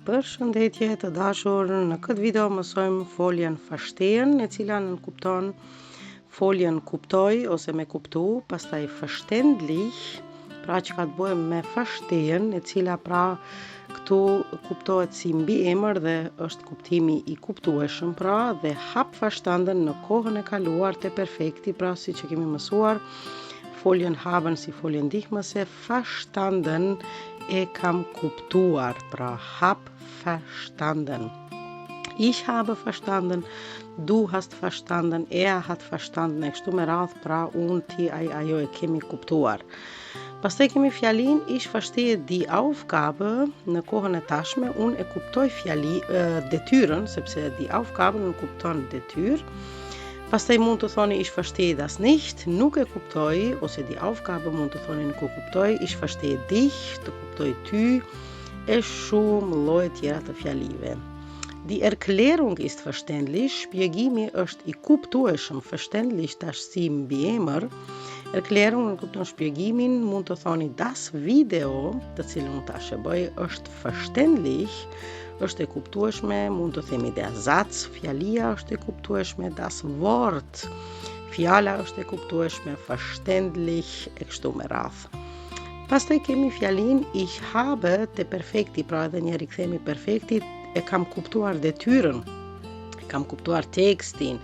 Përshëndetje të dashur, në këtë video mësojmë foljen fashten, e cila nënkupton foljen kuptoj ose me kuptu, pastaj verständlich, pra që ka të bëjë me fashten, e cila pra këtu kuptohet si mbiemër dhe është kuptimi i kuptueshëm, pra dhe hab verstanden në kohën e kaluar të perfekti, pra si që kemi mësuar foljen haben si foljen ndihmëse, verstanden e kam kuptuar, pra hab verstanden. Ich habe verstanden, du hast verstanden, hat verstanden, e kështu me radhë, pra unë, ti, ai, ajo e kemi kuptuar. Pastaj kemi fjalin ich verstehe die Aufgabe, në kohën e tashme unë e kuptoj detyrën, sepse die Aufgabe në kupton detyr. Pastaj mund të thoni ich verstehe das nicht, nuk e kuptoj, ose die Aufgabe mund të thoni nuk e kuptoj, ich verstehe dich, të kuptoj ty, e shumë lloje tjera të fjalive. Die Erklärung ist verständlich, shpjegimi është i kuptueshëm, verständlich tash si mbiemër. Erklärung në kupton shpjegimin, mund të thoni das Video, të cilën unë tash e bëj, është verständlich, është e kuptueshme, mund të themi der Satz, fjalia është e kuptueshme, das Wort, fjala është e kuptueshme, verständlich, e kështu me radhë. Pastaj kemi fjalin ich habe te perfekti, pra edhe një rikthemi perfektit, e kam kuptuar detyrën, e kam kuptuar tekstin.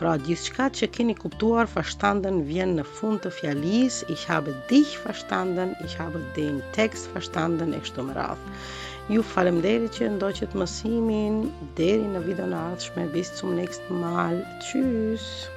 Pra gjithçka që keni kuptuar verstanden vjen në fund të fjalisë, ich habe dich verstanden, ich habe den Text verstanden, e kështu me radhë. Ju faleminderit që ndoqët mësimin, deri në videon e ardhshme, bis zum nächsten Mal. Tschüss.